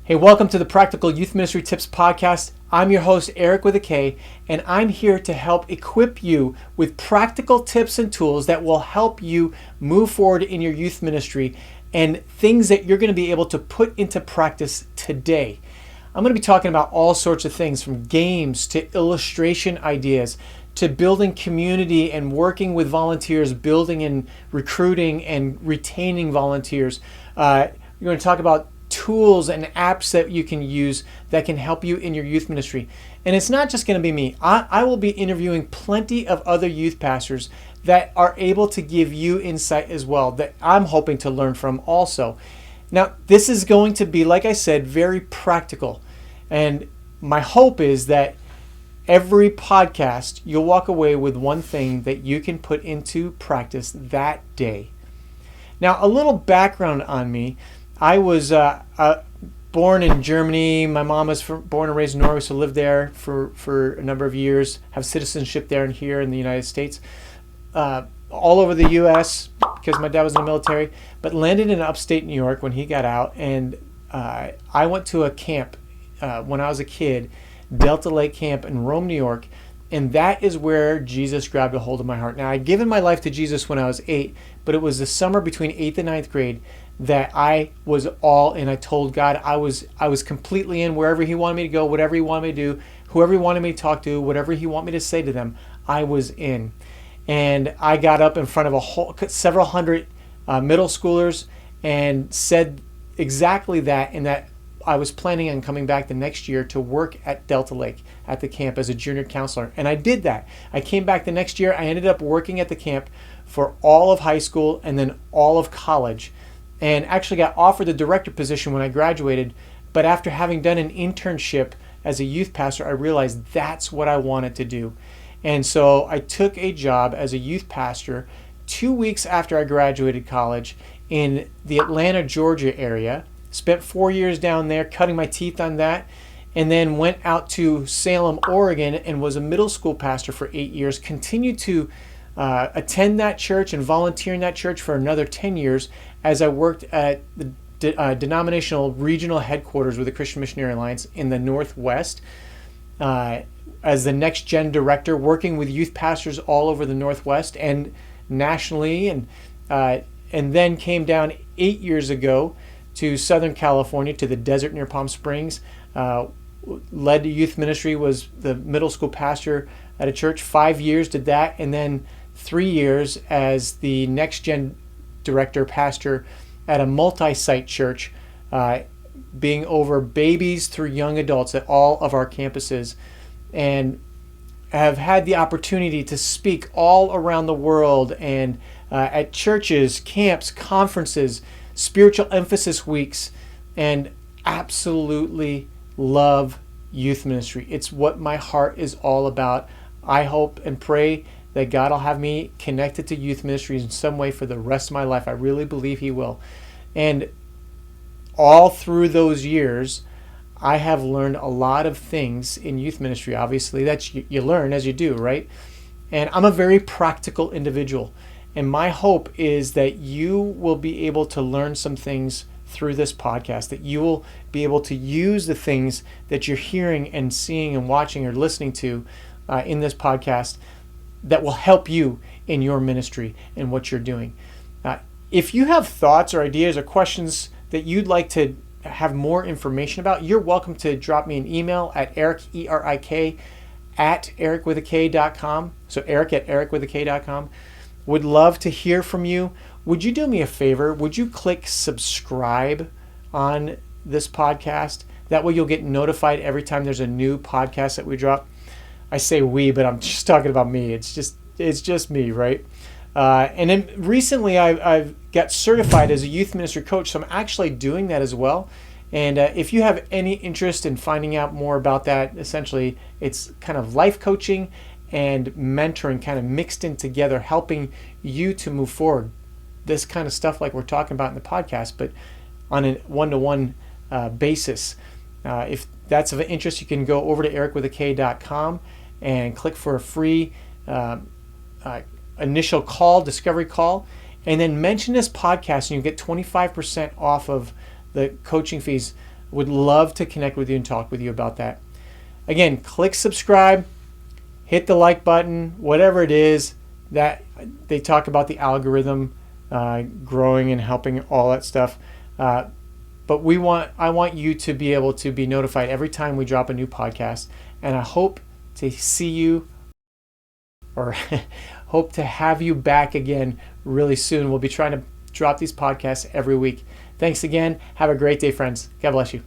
Hey, welcome to the Practical Youth Ministry Tips Podcast. I'm your host, Eric with a K, and I'm here to help equip you with practical tips and tools that will help you move forward in your youth ministry and things that you're going to be able to put into practice today. I'm going to be talking about all sorts of things, from games to illustration ideas to building community and working with volunteers, building and recruiting and retaining volunteers. We're going to talk about tools and apps that you can use that can help you in your youth ministry. And it's not just going to be me. I will be interviewing plenty of other youth pastors that are able to give you insight as well that I'm hoping to learn from also. Now, this is going to be, like I said, very practical. And my hope is that every podcast, you'll walk away with one thing that you can put into practice that day. Now, a little background on me. I was born in Germany. My mom was born and raised in Norway, so lived there for a number of years, have citizenship there and here in the United States. All over the U.S. because my dad was in the military, but landed in upstate New York when he got out. And I went to a camp when I was a kid, Delta Lake Camp in Rome, New York. And that is where Jesus grabbed a hold of my heart. Now, I'd given my life to Jesus when I was 8, but it was the summer between 8th and 9th grade that I was all in. I told God I was completely in. Wherever he wanted me to go, whatever he wanted me to do, whoever he wanted me to talk to, whatever he wanted me to say to them, I was in. And I got up in front of several hundred middle schoolers and said exactly that, and that I was planning on coming back the next year to work at Delta Lake at the camp as a junior counselor. And I did that. I came back the next year. I ended up working at the camp for all of high school and then all of college, and actually got offered the director position when I graduated. But after having done an internship as a youth pastor, I realized that's what I wanted to do. And so I took a job as a youth pastor 2 weeks after I graduated college in the Atlanta, Georgia area. Spent 4 years down there cutting my teeth on that, and then went out to Salem, Oregon, and was a middle school pastor for 8 years. Continued to attend that church and volunteer in that church for another 10 years as I worked at the denominational regional headquarters with the Christian Missionary Alliance in the Northwest as the Next Gen director, working with youth pastors all over the Northwest and nationally, and then came down 8 years ago to Southern California, to the desert near Palm Springs. Led youth ministry, was the middle school pastor at a church. 5 years did that, and then 3 years as the Next Gen director pastor at a multi-site church, being over babies through young adults at all of our campuses, and have had the opportunity to speak all around the world and at churches, camps, conferences, spiritual emphasis weeks, and absolutely love youth ministry. It's what my heart is all about. I hope and pray that God will have me connected to youth ministry in some way for the rest of my life. I really believe he will. And all through those years, I have learned a lot of things in youth ministry. Obviously, that's you learn as you do, right? And I'm a very practical individual. And my hope is that you will be able to learn some things through this podcast, that you will be able to use the things that you're hearing and seeing and watching or listening to in this podcast that will help you in your ministry and what you're doing. If you have thoughts or ideas or questions that you'd like to have more information about, you're welcome to drop me an email at Eric, ERIK, at ericwithak.com. So Eric at ericwithak.com. Would love to hear from you. Would you do me a favor? Would you click subscribe on this podcast? That way you'll get notified every time there's a new podcast that we drop. I say we, but I'm just talking about me. It's just me, right? And then recently I've got certified as a youth ministry coach, so I'm actually doing that as well. And if you have any interest in finding out more about that, essentially it's kind of life coaching and mentoring kind of mixed in together, helping you to move forward. This kind of stuff like we're talking about in the podcast, but on a one-to-one basis. If that's of interest, you can go over to ericwithak.com and click for a free initial call, discovery call, and then mention this podcast and you get 25% off of the coaching fees Would love to connect with you and talk with you about that. Again, click subscribe, hit the like button, whatever it is that they talk about, the algorithm growing and helping, all that stuff. But I want you to be able to be notified every time we drop a new podcast. And I hope to see you, or hope to have you back again really soon. We'll be trying to drop these podcasts every week. Thanks again. Have a great day, friends. God bless you.